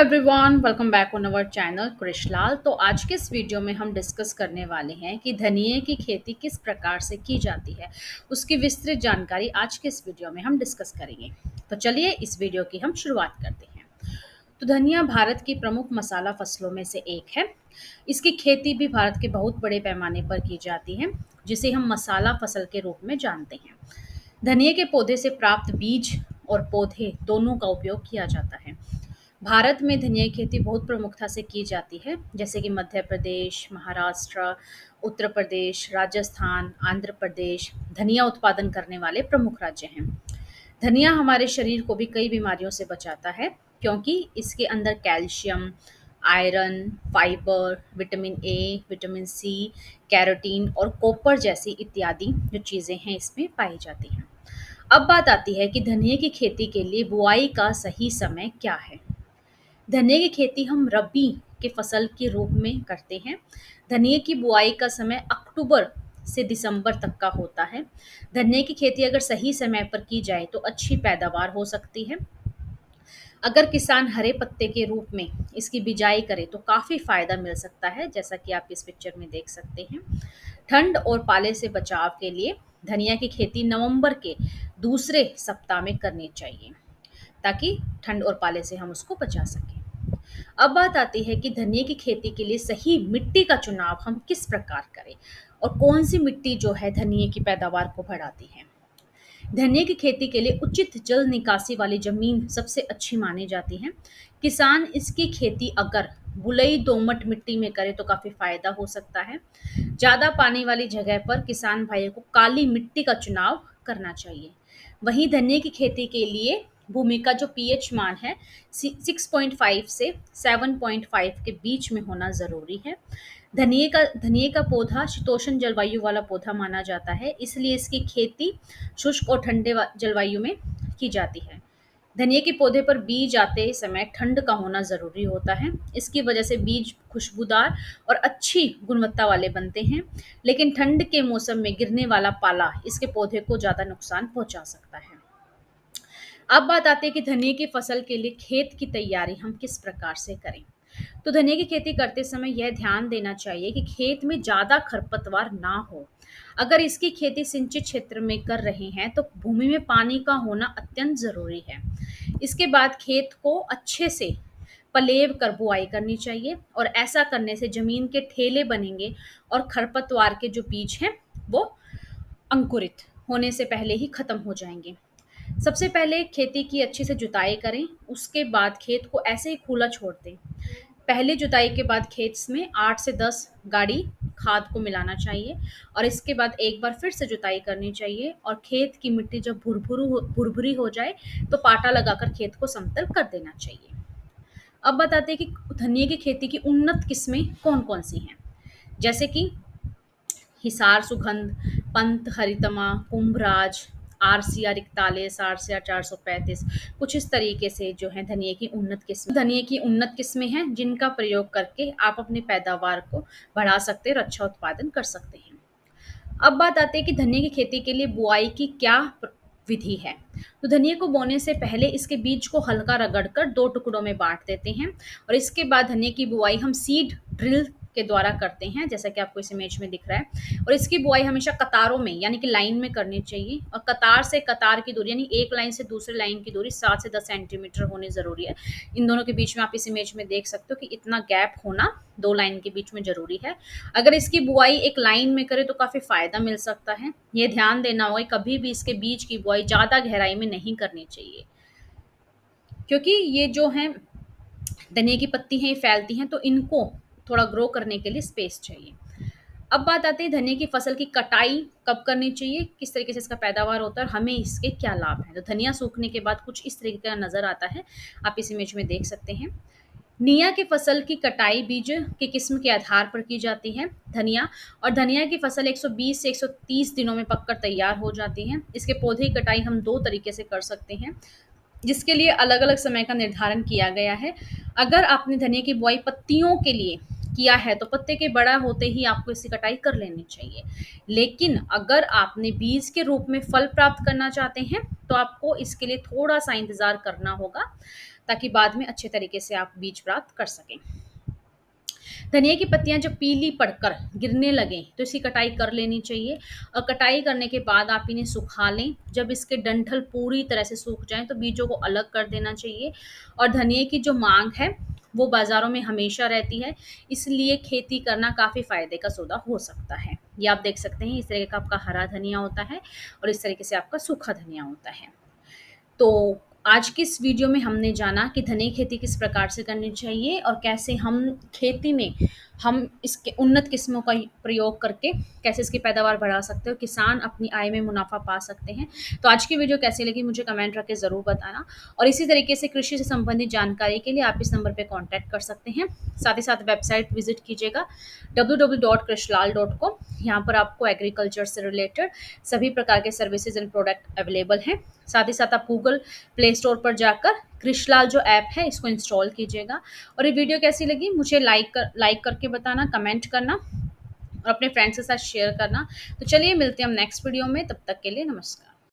Everyone, welcome back on our channel Krishnalal. तो आज के इस वीडियो में हम डिस्कस करने वाले हैं कि धनिये की खेती किस प्रकार से की जाती है। उसकी विस्तृत जानकारी आज के इस वीडियो में हम डिस्कस करेंगे। तो चलिए इस वीडियो की हम शुरुआत करते हैं। तो धनिया भारत की प्रमुख मसाला फसलों में से एक है। इसकी खेती भी भारत के बहुत बड़े पैमाने पर की जाती है, जिसे हम मसाला फसल के रूप में जानते हैं। धनिये के पौधे से प्राप्त बीज और पौधे दोनों का उपयोग किया जाता है। भारत में धनिया की खेती बहुत प्रमुखता से की जाती है, जैसे कि मध्य प्रदेश, महाराष्ट्र, उत्तर प्रदेश, राजस्थान, आंध्र प्रदेश धनिया उत्पादन करने वाले प्रमुख राज्य हैं। धनिया हमारे शरीर को भी कई बीमारियों से बचाता है, क्योंकि इसके अंदर calcium, iron, fibre, vitamin A, vitamin C, carotene और कॉपर जैसी इत्यादि जो चीज़ें हैं इसमें पाई जाती हैं। अब बात आती है कि धनिया की खेती के लिए बुआई का सही समय क्या है। धनिया की खेती हम रबी के फसल के रूप में करते हैं। धनिया की बुआई का समय अक्टूबर से दिसंबर तक का होता है। धनिया की खेती अगर सही समय पर की जाए तो अच्छी पैदावार हो सकती है। अगर किसान हरे पत्ते के रूप में इसकी बिजाई करे तो काफ़ी फायदा मिल सकता है, जैसा कि आप इस पिक्चर में देख सकते हैं। ठंड और पाले से बचाव के लिए धनिया की खेती नवंबर के दूसरे सप्ताह में करनी चाहिए, ताकि ठंड और पाले से हम उसको बचा सकें। अब बात आती है कि धनिया की खेती के लिए सही मिट्टी का चुनाव हम किस प्रकार करें और कौन सी मिट्टी जो है धनिया की पैदावार को बढ़ाती है। धनिया की खेती के लिए उचित जल निकासी वाली जमीन सबसे अच्छी मानी जाती है। किसान इसकी खेती अगर बुलई दोमट मिट्टी में करे तो काफी फायदा हो सकता है। ज्यादा पानी वाली जगह पर किसान भाइयों को काली मिट्टी का चुनाव करना चाहिए। वहीं धनिया की खेती के लिए भूमि का जो पीएच मान है 6.5 से 7.5 के बीच में होना जरूरी है। धनिये का पौधा शीतोष्ण जलवायु वाला पौधा माना जाता है, इसलिए इसकी खेती शुष्क और ठंडे जलवायु में की जाती है। धनिये के पौधे पर बीज आते समय ठंड का होना ज़रूरी होता है। इसकी वजह से बीज खुशबूदार और अच्छी गुणवत्ता वाले बनते हैं, लेकिन ठंड के मौसम में गिरने वाला पाला इसके पौधे को ज़्यादा नुकसान पहुंचा सकता है। अब बात आती है कि धनिये की फसल के लिए खेत की तैयारी हम किस प्रकार से करें। तो धनिया की खेती करते समय यह ध्यान देना चाहिए कि खेत में ज़्यादा खरपतवार ना हो। अगर इसकी खेती सिंचित क्षेत्र में कर रहे हैं तो भूमि में पानी का होना अत्यंत ज़रूरी है। इसके बाद खेत को अच्छे से पलेव कर बुआई करनी चाहिए, और ऐसा करने से जमीन के ठेले बनेंगे और खरपतवार के जो बीज हैं वो अंकुरित होने से पहले ही खत्म हो जाएंगे। सबसे पहले खेती की अच्छे से जुताई करें, उसके बाद खेत को ऐसे ही खुला छोड़ दें। पहले जुताई के बाद खेत में 8 से 10 गाड़ी खाद को मिलाना चाहिए, और इसके बाद एक बार फिर से जुताई करनी चाहिए, और खेत की मिट्टी जब भुरभुरी हो जाए तो पाटा लगाकर खेत को समतल कर देना चाहिए। अब बताते हैं कि धनिया की खेती की उन्नत किस्में कौन कौन सी हैं। जैसे कि हिसार सुगंध, पंत हरितमा, कुंभराज, आरसीआर 41, आरसीआर 435, कुछ इस तरीके से जो है धनिया की उन्नत किस्में हैं, जिनका प्रयोग करके आप अपनी पैदावार को बढ़ा सकते हैं और अच्छा उत्पादन कर सकते हैं। अब बात आती है कि धनिया की खेती के लिए बुआई की क्या विधि है। तो धनिया को बोने से पहले इसके बीज को हल्का रगड़कर दो टुकड़ों में बांट देते हैं, और इसके बाद धनिया की बुआई हम सीड ड्रिल के द्वारा करते हैं, जैसा कि आपको इस इमेज में दिख रहा है। और इसकी बुआई हमेशा कतारों में यानी कि लाइन में करनी चाहिए, और कतार से कतार की दूरी यानी एक लाइन से दूसरी लाइन की दूरी 7 से 10 सेंटीमीटर होनी ज़रूरी है। इन दोनों के बीच में आप इस इमेज में देख सकते हो कि इतना गैप होना दो लाइन के बीच में ज़रूरी है। अगर इसकी बुआई एक लाइन में करें तो काफ़ी फ़ायदा मिल सकता है। ये ध्यान देना होगा, कभी भी इसके बीज की बुआई ज़्यादा गहराई में नहीं करनी चाहिए, क्योंकि ये जो है धनिया की पत्ती हैं ये फैलती हैं, तो इनको थोड़ा ग्रो करने के लिए स्पेस चाहिए। अब बात आती है धनिया की फसल की कटाई कब करनी चाहिए, किस तरीके से इसका पैदावार होता है और हमें इसके क्या लाभ हैं। तो धनिया सूखने के बाद कुछ इस तरीके का नज़र आता है, आप इस इमेज में देख सकते हैं। निया की फसल की कटाई बीज की किस्म के आधार पर की जाती है। धनिया की फसल 120 से 130 दिनों में पककर तैयार हो जाती है। इसके पौधे की कटाई हम दो तरीके से कर सकते हैं, जिसके लिए अलग अलग समय का निर्धारण किया गया है। अगर आपने धनिया की बुआई पत्तियों के लिए किया है तो पत्ते के बड़ा होते ही आपको इसकी कटाई कर लेनी चाहिए, लेकिन अगर आपने बीज के रूप में फल प्राप्त करना चाहते हैं तो आपको इसके लिए थोड़ा सा इंतज़ार करना होगा। ताकि बाद में अच्छे तरीके से आप बीज प्राप्त कर सकें। धनिया की पत्तियां जब पीली पड़कर गिरने लगें तो इसकी कटाई कर लेनी चाहिए, और कटाई करने के बाद आप इन्हें सुखा लें। जब इसके डंठल पूरी तरह से सूख जाएं तो बीजों को अलग कर देना चाहिए। और धनिया की जो मांग है वो बाजारों में हमेशा रहती है, इसलिए खेती करना काफ़ी फायदे का सौदा हो सकता है। ये आप देख सकते हैं, इस तरीके का आपका हरा धनिया होता है और इस तरीके से आपका सूखा धनिया होता है। तो आज की इस वीडियो में हमने जाना कि धनिया की खेती किस प्रकार से करनी चाहिए और कैसे हम खेती में हम इसके उन्नत किस्मों का प्रयोग करके कैसे इसकी पैदावार बढ़ा सकते हो, किसान अपनी आय में मुनाफा पा सकते हैं। तो आज की वीडियो कैसी लगी मुझे कमेंट करके ज़रूर बताना, और इसी तरीके से कृषि से संबंधित जानकारी के लिए आप इस नंबर पे कांटेक्ट कर सकते हैं। साथ ही साथ वेबसाइट विजिट कीजिएगा www.krishlal.com। यहाँ पर आपको एग्रीकल्चर से रिलेटेड सभी प्रकार के सर्विसेज एंड प्रोडक्ट अवेलेबल हैं। साथ ही साथ आप गूगल प्ले स्टोर पर जाकर कृषलाल जो ऐप है इसको इंस्टॉल कीजिएगा। और ये वीडियो कैसी लगी मुझे लाइक करके बताना, कमेंट करना और अपने फ्रेंड्स के साथ शेयर करना। तो चलिए मिलते हैं हम नेक्स्ट वीडियो में, तब तक के लिए नमस्कार।